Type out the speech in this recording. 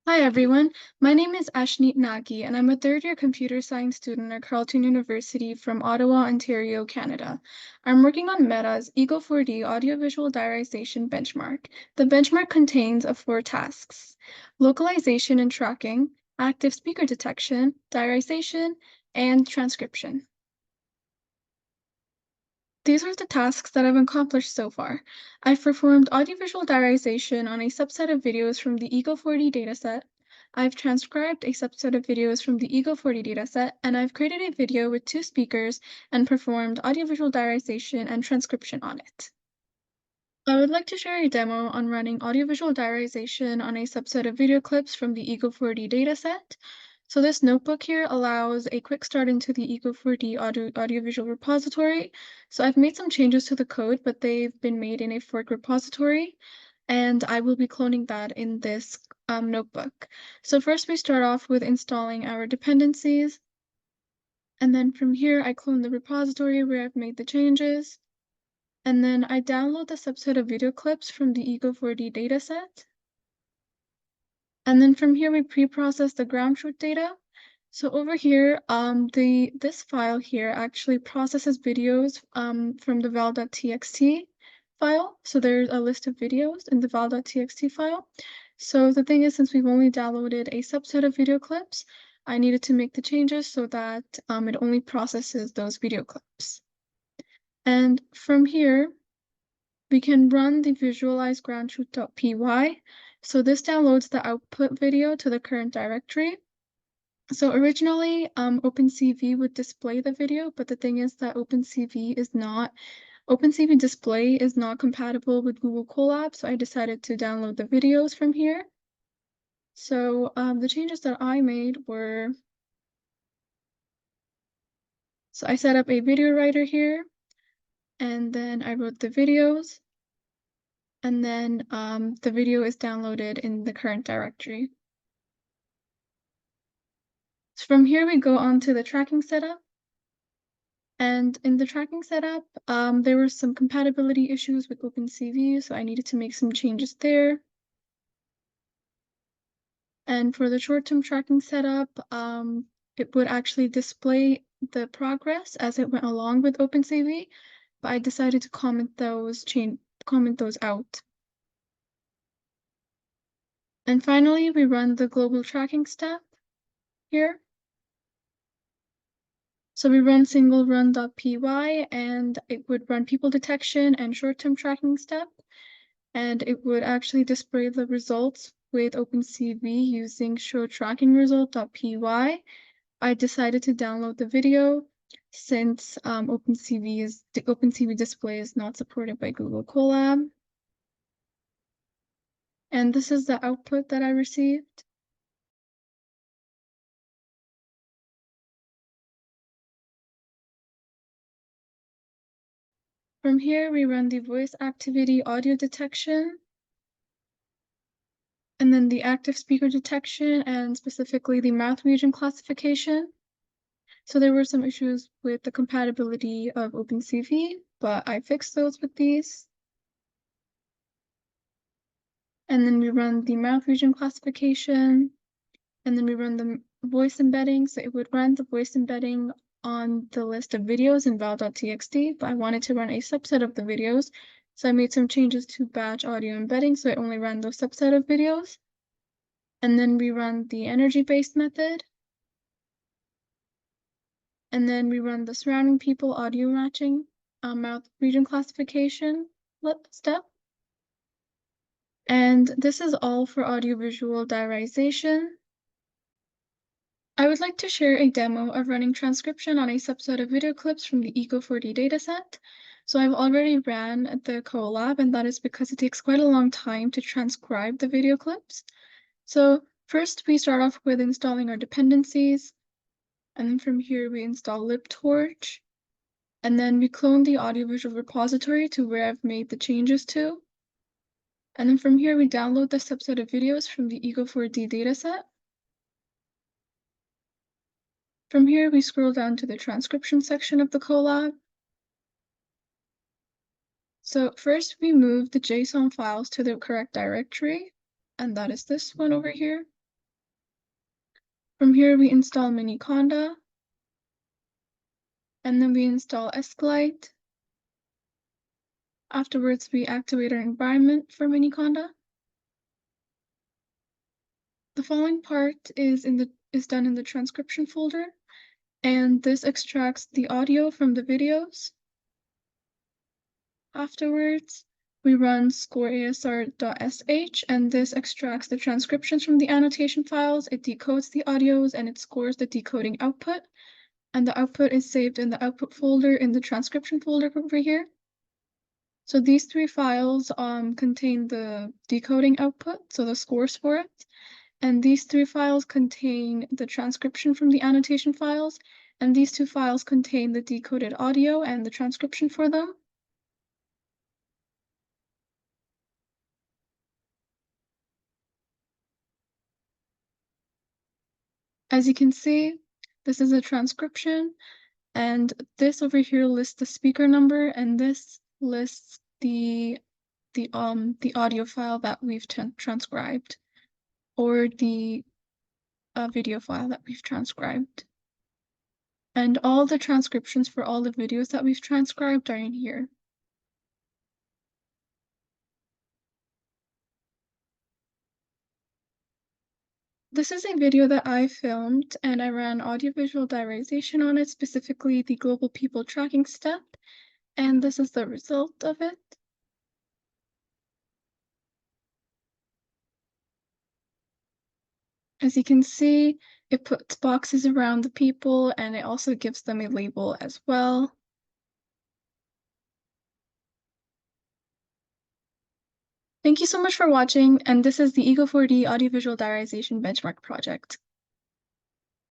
Hi everyone, my name is Ashneet Nagi and I'm a third-year computer science student at Carleton University from Ottawa, Ontario, Canada. I'm working on Meta's EGO4D audiovisual diarization benchmark. The benchmark contains of 4 tasks: localization and tracking, active speaker detection, diarization, and transcription. These are the tasks that I've accomplished so far. I've performed audiovisual diarization on a subset of videos from the EGO4D dataset. I've transcribed a subset of videos from the EGO4D dataset, and I've created a video with 2 speakers and performed audiovisual diarization and transcription on it. I would like to share a demo on running audiovisual diarization on a subset of video clips from the EGO4D dataset. So this notebook here allows a quick start into the EGO4D audiovisual repository. So I've made some changes to the code, but they've been made in a fork repository, and I will be cloning that in this notebook. So first we start off with installing our dependencies, and then from here I clone the repository where I've made the changes. And then I download the subset of video clips from the EGO4D dataset. And then from here, we pre-process the ground truth data. So over here, this file here actually processes videos from the val.txt file. So there's a list of videos in the val.txt file. So the thing is, since we've only downloaded a subset of video clips, I needed to make the changes so that it only processes those video clips. And from here, we can run the visualize ground truth.py. So this downloads the output video to the current directory. So originally, OpenCV would display the video, but the thing is that OpenCV display is not compatible with Google Colab, so I decided to download the videos from here. So the changes that I made were, so I set up a video writer here, and then I wrote the videos, and then the video is downloaded in the current directory. So from here, we go on to the tracking setup. And in the tracking setup, there were some compatibility issues with OpenCV, so I needed to make some changes there. And for the short-term tracking setup, it would actually display the progress as it went along with OpenCV, but I decided to comment those out. And finally, we run the global tracking step here. So we run single run.py, and it would run people detection and short-term tracking step, and it would actually display the results with OpenCV using show tracking result.py. I decided to download the video since the OpenCV display is not supported by Google Colab. And this is the output that I received. From here, we run the voice activity audio detection, and then the active speaker detection, and specifically the mouth region classification. So there were some issues with the compatibility of OpenCV, but I fixed those with these. And then we run the mouth region classification, and then we run the voice embedding. So it would run the voice embedding on the list of videos in val.txt, but I wanted to run a subset of the videos. So I made some changes to batch audio embedding, so I only ran those subset of videos. And then we run the energy-based method. And then we run the surrounding people audio matching mouth region classification step. And this is all for audiovisual diarization. I would like to share a demo of running transcription on a subset of video clips from the EGO4D dataset. So I've already ran the Colab, and that is because it takes quite a long time to transcribe the video clips. So first we start off with installing our dependencies, and then from here we install libtorch, and then we clone the audiovisual repository to where I've made the changes to. And then from here, we download the subset of videos from the EGO4D dataset. From here, we scroll down to the transcription section of the Colab. So first, we move the JSON files to the correct directory, and that is this one over here. From here, we install Miniconda, and then we install Escalite. Afterwards, we activate our environment for Miniconda. The following part is done in the transcription folder, and this extracts the audio from the videos. Afterwards, we run scoreasr.sh, and this extracts the transcriptions from the annotation files, it decodes the audios, and it scores the decoding output. And the output is saved in the output folder in the transcription folder over here. So these three files contain the decoding output, so the scores for it. And these three files contain the transcription from the annotation files, and these two files contain the decoded audio and the transcription for them. As you can see, this is a transcription, and this over here lists the speaker number, and this lists the audio file that we've transcribed, or the video file that we've transcribed. And all the transcriptions for all the videos that we've transcribed are in here. This is a video that I filmed, and I ran audiovisual diarization on it, specifically the global people tracking step, and this is the result of it. As you can see, it puts boxes around the people, and it also gives them a label as well. Thank you so much for watching, and this is the EGO4D Audiovisual Diarization Benchmark Project.